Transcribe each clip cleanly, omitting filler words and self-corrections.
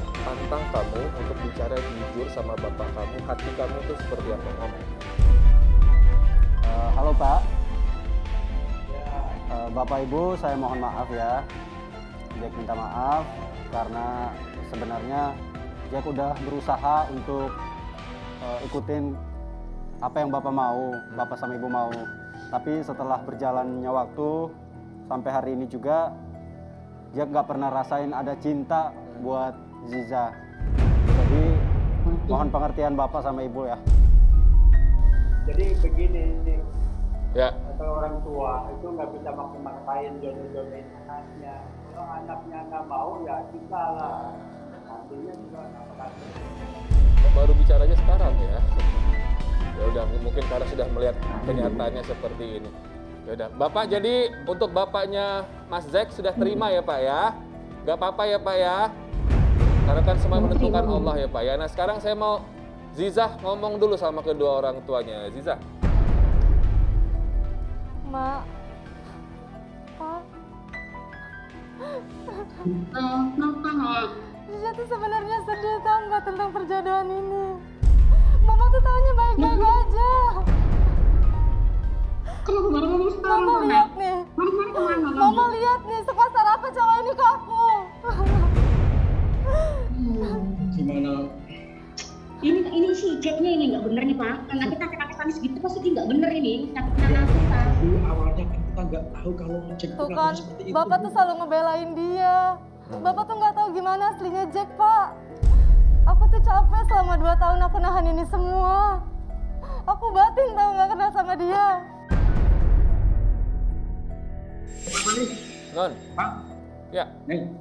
tantang kamu untuk bicara jujur sama bapak kamu, hati kamu tuh seperti apa, Om? Halo Pak. Bapak Ibu, saya mohon maaf ya. Jack minta maaf karena sebenarnya Jack udah berusaha untuk ikutin apa yang Bapak mau, Bapak sama Ibu mau. Tapi setelah berjalannya waktu sampai hari ini juga, Jack nggak pernah rasain ada cinta buat Ziza. Jadi mohon pengertian Bapak sama Ibu ya. Jadi begini, Ya. kata orang tua itu nggak bisa maksa-maksain jodoh-jodohin anaknya. Kalau anaknya nggak mau ya kita lah. Nantinya juga nggak bakal. Baru bicaranya sekarang ya. Ya udah, mungkin karena sudah melihat kenyataannya seperti ini. Ya udah, Bapak jadi untuk bapaknya Mas Zack sudah terima ya Pak ya? Gak apa-apa ya Pak ya? Karena kan semua menentukan Allah ya Pak ya. Nah sekarang saya mau Ziza ngomong dulu sama kedua orang tuanya. Ziza. Mak, Pak, Kenapa Mak? Ziza tuh sebenarnya sedih tau nggak tentang perjodohan ini. Mama tuh taunya baik-baik aja. Kenapa baru ngomong sekarang Mama Mak? lihat nih, Mama kemana Mama lihat nih sekasar apa cowok ini ke aku. Gimana? Ini si Jacknya ini nggak bener nih Pak. Karena kita sakit-sakitan segitu pasti dia nggak bener ini. Sakitan kita. Dulu awalnya kan kita nggak tahu kalau Jack Tuh kan, Bapak tuh selalu ngebelain dia. Bapak tuh nggak tahu gimana aslinya Jack, Pak. Aku tuh capek selama 2 tahun aku nahan ini semua. Aku batin tau nggak kenal sama dia. Non. Pak, Ya. Neng,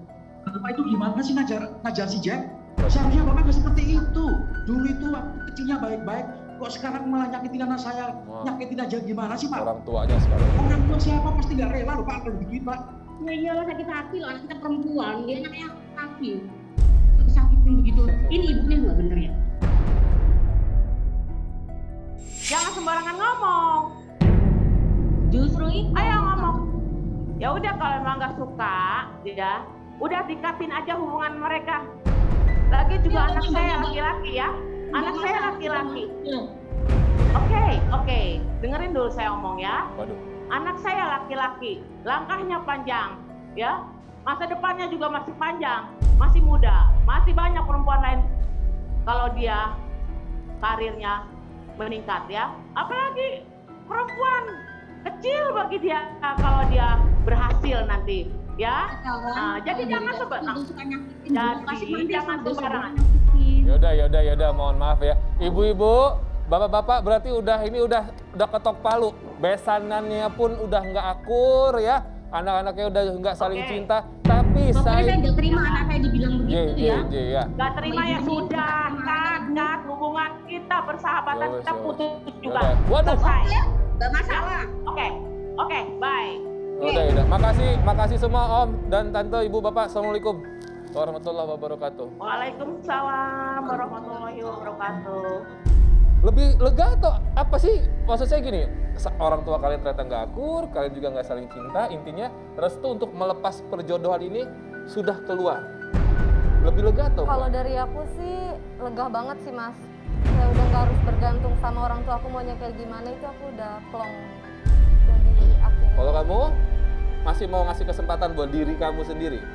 Bapak itu gimana sih ngajar si Jack? Seharusnya Bapak nggak seperti itu. Dulu itu waktu kecilnya baik-baik, kok sekarang malah nyakitin anak saya. Wah. Nyakitin aja gimana sih Pak? Orang tuanya sekarang. Orang tua siapa pasti nggak rela loh Pak kalau begitu Pak. Ya iyalah sakit hati loh, anak kita perempuan, dia anaknya laki. Sakitin begitu. Ini ibunya nggak bener ya? Jangan sembarangan ngomong. Justru itu. Ayo ngomong. Ya udah kalau emang nggak suka, ya udah dikatin aja hubungan mereka. Lagi juga anak saya laki-laki ya. Anak saya laki-laki. Oke. Dengerin dulu saya omong ya. Waduh. Anak saya laki-laki, langkahnya panjang, ya. Masa depannya juga masih panjang, masih muda, masih banyak perempuan lain. Kalau dia karirnya meningkat ya, apalagi perempuan kecil bagi dia kalau dia berhasil nanti, ya. Nah, jadi jangan sembarangan. Yaudah, mohon maaf ya. Ibu-ibu, bapak-bapak berarti udah ketok palu. Besanannya pun udah nggak akur ya. Anak-anaknya udah nggak saling cinta. Tapi Pokoknya saya saya nggak terima anak saya dibilang begitu ya. ya. Gak terima ya sudah, kan hubungan kita persahabatan kita putus juga. Yaudah. Waduh. Selesai. Nggak masalah. Oke, bye. Udah. Makasih semua Om dan Tante, Ibu, Bapak. Assalamualaikum warahmatullahi wabarakatuh. Waalaikumsalam warahmatullahi wabarakatuh. Lebih lega atau apa sih? Maksud saya gini, orang tua kalian ternyata nggak akur, kalian juga nggak saling cinta, intinya restu untuk melepas perjodohan ini sudah keluar. Lebih lega atau Kalau apa? dari aku sih lega banget sih Mas. Ya udah nggak harus bergantung sama orang tua aku maunya kayak gimana, itu aku udah plong. Udah di akhir. Kalau kamu masih mau ngasih kesempatan buat diri kamu sendiri?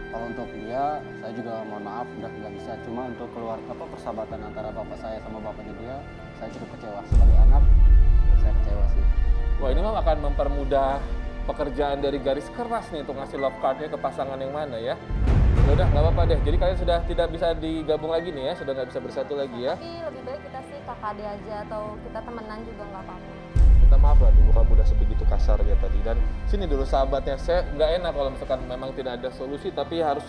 Kalau untuk dia, saya juga mohon maaf udah nggak bisa. Cuma untuk persahabatan antara bapak saya sama bapaknya dia, saya cukup kecewa. Sebagai anak, saya kecewa sih. Wah, ini mah akan mempermudah pekerjaan dari garis keras nih untuk ngasih love card-nya ke pasangan yang mana ya. Ya udah, nggak apa-apa deh. Jadi kalian sudah tidak bisa digabung lagi nih ya, sudah nggak bisa bersatu lagi ya. Tapi lebih baik kita sih kakak adik aja atau kita temenan juga nggak apa-apa. Minta maaf lah dulu kamu udah sebegitu kasarnya tadi. Dan sini dulu sahabatnya, saya nggak enak kalau misalkan memang tidak ada solusi, tapi harus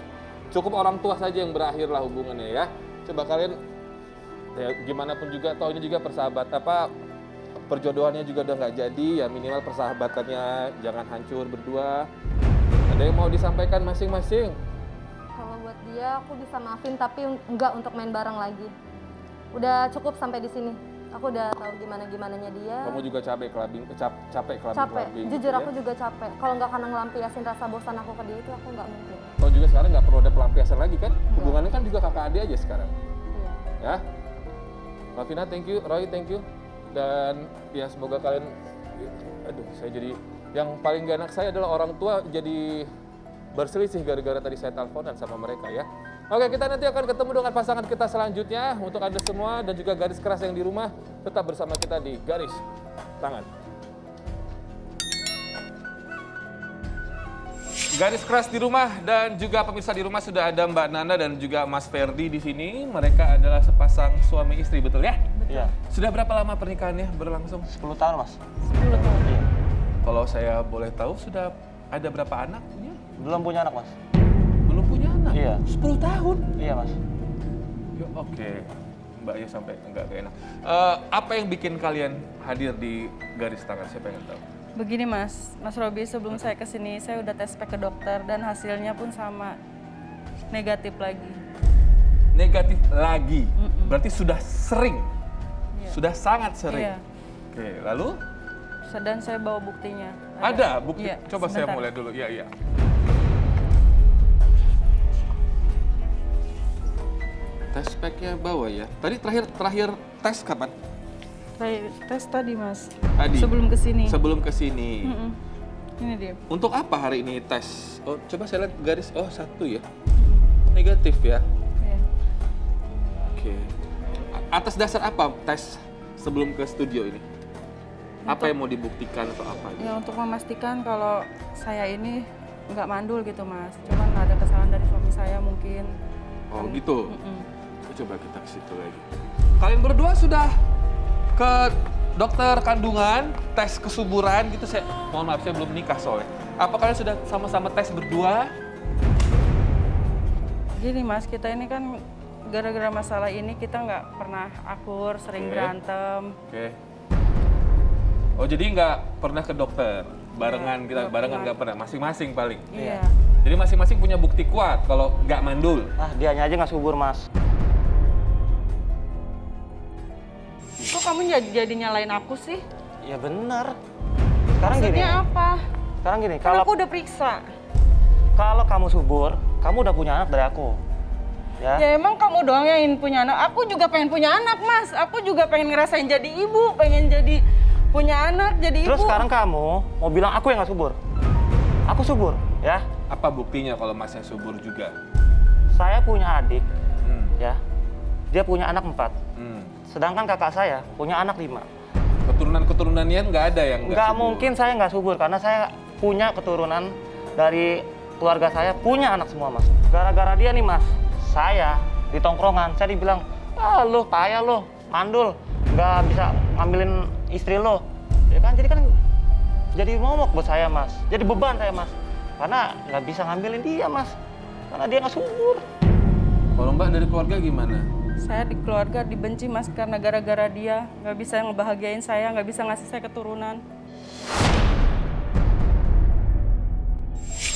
cukup orang tua saja yang berakhir lah hubungannya ya. Coba kalian, ya gimana pun juga, toh ini juga perjodohannya juga udah nggak jadi, ya minimal persahabatannya jangan hancur berdua. Ada yang mau disampaikan masing-masing? Kalau buat dia aku bisa maafin tapi nggak untuk main bareng lagi. Udah cukup sampai di sini. Aku udah tahu gimana-gimananya dia. Kamu juga capek Capek. clubbing. Jujur gitu aku ya? juga capek. Kalau nggak karena ngelampiasin rasa bosan aku ke dia itu aku nggak mungkin. Kau juga sekarang nggak perlu ada pelampiasan lagi kan? Hubungannya kan juga kakak adik aja sekarang. Iya. Ya. Ravina, thank you. Roy, thank you. Dan ya semoga kalian, aduh saya jadi, yang paling gak enak saya adalah orang tua jadi berselisih gara-gara tadi saya teleponan sama mereka ya. Oke, kita nanti akan ketemu dengan pasangan kita selanjutnya. Untuk Anda semua dan juga garis keras yang di rumah, tetap bersama kita di Garis Tangan. Garis keras di rumah dan juga pemirsa di rumah, sudah ada Mbak Nana dan juga Mas Ferdi di sini. Mereka adalah sepasang suami istri, betul ya? Iya. Sudah berapa lama pernikahannya berlangsung? 10 tahun, Mas. 10 tahun. Iya. Kalau saya boleh tahu, sudah ada berapa anaknya? Belum punya anak, Mas. Belum punya anak? Iya. 10 tahun? Iya, Mas. Ya, oke. Mbaknya sampai enggak enak. Apa yang bikin kalian hadir di Garis Tangan? Saya pengen tahu. Begini Mas Robi, sebelum saya kesini saya udah tes pack ke dokter dan hasilnya pun sama, negatif lagi. Negatif lagi? Berarti sudah sering? Iya. Sudah sangat sering? Iya. Oke, lalu? Dan saya bawa buktinya. Ada bukti? Iya, Coba saya sebentar. mau lihat dulu. Iya, iya. Tes packnya bawa ya? Tadi terakhir tes kapan? Saya tes tadi Mas, Tadi? sebelum kesini. Sebelum kesini. Ini dia. Untuk apa hari ini tes? Oh, coba saya lihat garis. Oh, 1 ya. Negatif ya. Iya. Oke. Atas dasar apa tes sebelum ke studio ini? Apa yang mau dibuktikan atau apa? Ya untuk memastikan kalau saya ini nggak mandul gitu Mas, cuman ada kesalahan dari suami saya mungkin. Oh gitu. Coba kita ke situ lagi. Kalian berdua sudah ke dokter kandungan, tes kesuburan gitu. Saya mohon maaf, saya belum nikah soalnya. Apa kalian sudah sama-sama tes berdua? Gini Mas, kita ini kan gara-gara masalah ini kita nggak pernah akur, sering Oke. berantem. Oke. Oh jadi nggak pernah ke dokter barengan Iya, kita, nggak barengan pernah. nggak pernah, masing-masing paling. Iya. Jadi masing-masing punya bukti kuat kalau nggak mandul. Ah, dianya aja nggak subur, Mas. Kok kamu jadi nyalain aku sih? Ya bener. Sekarang gini. Maksudnya apa? Sekarang gini, Kan kalau aku udah periksa. kalau kamu subur, kamu udah punya anak dari aku. Ya. Ya emang kamu doang yang ingin punya anak. Aku juga pengen punya anak, Mas. Aku juga pengen ngerasain jadi ibu, pengen jadi punya anak, jadi Terus ibu. sekarang kamu mau bilang aku yang nggak subur? Aku subur, ya. Apa buktinya kalau masnya subur juga? Saya punya adik, Hmm. ya. Dia punya anak 4. Hmm. Sedangkan kakak saya punya anak 5. Keturunan-keturunannya nggak ada yang Nggak subur? mungkin saya nggak subur karena saya punya keturunan dari keluarga saya punya anak semua, Mas. Gara-gara dia nih, Mas, saya di tongkrongan saya dibilang, ah lo payah lo, mandul, nggak bisa ngambilin istri lo, ya kan? Jadi momok buat saya, Mas. Jadi beban saya, Mas, karena nggak bisa ngambilin dia, Mas, karena dia nggak subur. Kalau Mbak dari keluarga gimana? Saya di keluarga dibenci, Mas, karena gara-gara dia nggak bisa ngebahagiain saya, nggak bisa ngasih saya keturunan.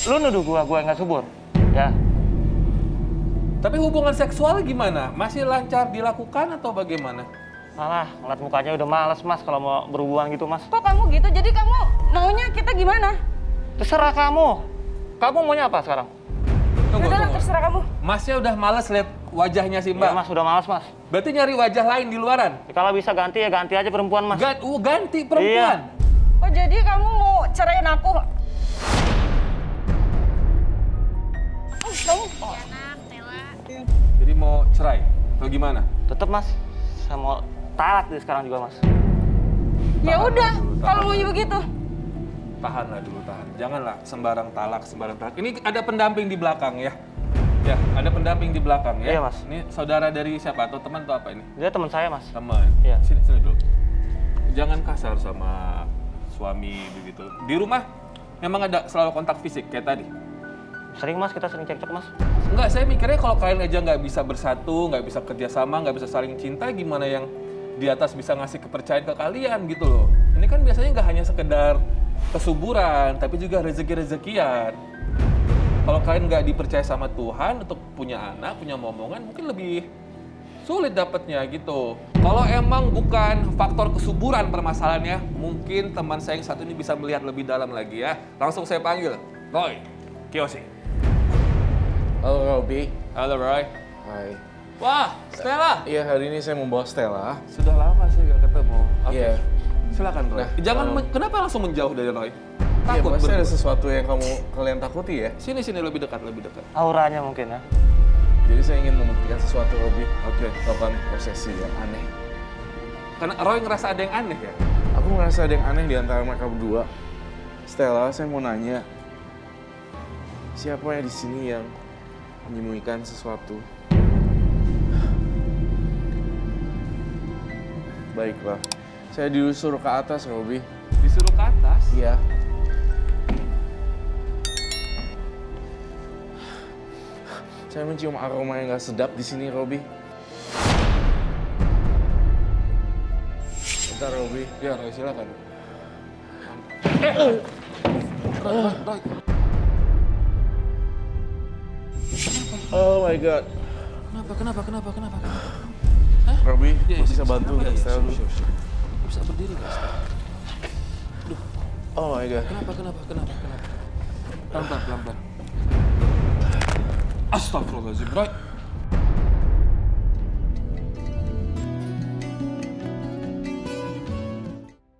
Lu nuduh gua nggak subur, ya? Tapi hubungan seksual gimana? Masih lancar dilakukan atau bagaimana? Malah ngeliat mukanya udah males, Mas, kalau mau berhubungan gitu, Mas. Kok kamu gitu? Jadi kamu maunya kita gimana? Terserah kamu. Kamu maunya apa sekarang? Tunggu, Udah lah, tunggu. terserah kamu. Masnya udah males lihat wajahnya si Mbak. Ya, Mas, udah males, Mas. Berarti nyari wajah lain di luaran? Ya, kalau bisa ganti ya ganti aja perempuan, Mas. Ganti perempuan? Oh jadi kamu mau ceraiin aku? Kamu? Jadi mau cerai atau gimana? Tetep, Mas. Saya mau talak deh sekarang juga, Mas. Ya Tahan udah, dulu, kalau tahan. mau begitu. Tahanlah dulu, tahan. Janganlah sembarang talak. Ini ada pendamping di belakang ya? Ya, ada pendamping di belakang ya? Iya, Mas. Ini saudara dari siapa? Atau teman atau apa ini? Dia teman saya, Mas. Teman. Iya. Sini dulu. Jangan kasar sama suami begitu. Di rumah memang ada selalu kontak fisik kayak tadi? Sering, Mas, kita sering cekcok, Mas. Enggak, saya mikirnya kalau kalian aja nggak bisa bersatu, nggak bisa kerjasama, nggak bisa saling cinta, gimana yang di atas bisa ngasih kepercayaan ke kalian gitu loh. Ini kan biasanya nggak hanya sekedar kesuburan, tapi juga rezeki-rezekian. Kalau kalian nggak dipercaya sama Tuhan untuk punya anak, punya momongan, mungkin lebih sulit dapatnya gitu. Kalau emang bukan faktor kesuburan permasalahannya, mungkin teman saya yang satu ini bisa melihat lebih dalam lagi ya. Langsung saya panggil, Roy Kiyoshi. Halo Robi. Halo Roy. Hai. Wah, Stella. Iya, hari ini saya membawa Stella. Sudah lama sih gak ketemu. Oke. Iya. Silakan Roy. Nah, Kenapa langsung menjauh dari Roy? Iya, Takut pasti ada berdua. sesuatu yang kalian takuti ya. Sini lebih dekat. Auranya mungkin ya. Jadi saya ingin membuktikan sesuatu Robi. Oke. Melakukan prosesi yang aneh. Karena Roy ngerasa ada yang aneh ya? Aku ngerasa ada yang aneh di antara mereka berdua. Stella, saya mau nanya. Siapa yang di sini yang menyembunyikan sesuatu? Baiklah. Saya disuruh ke atas, Robi. Disuruh ke atas? Iya. Saya mencium aroma yang gak sedap di sini, Robi. Bentar, Robi. Ya, Roy, silakan. Roy. Oh my God. Kenapa? Robi, Ya, bisa bantu ya, Stella dulu. Bisa berdiri nggak, Stella? Oh my God. Kenapa? Pelan-pelan. Astagfirullahaladzim, Roy.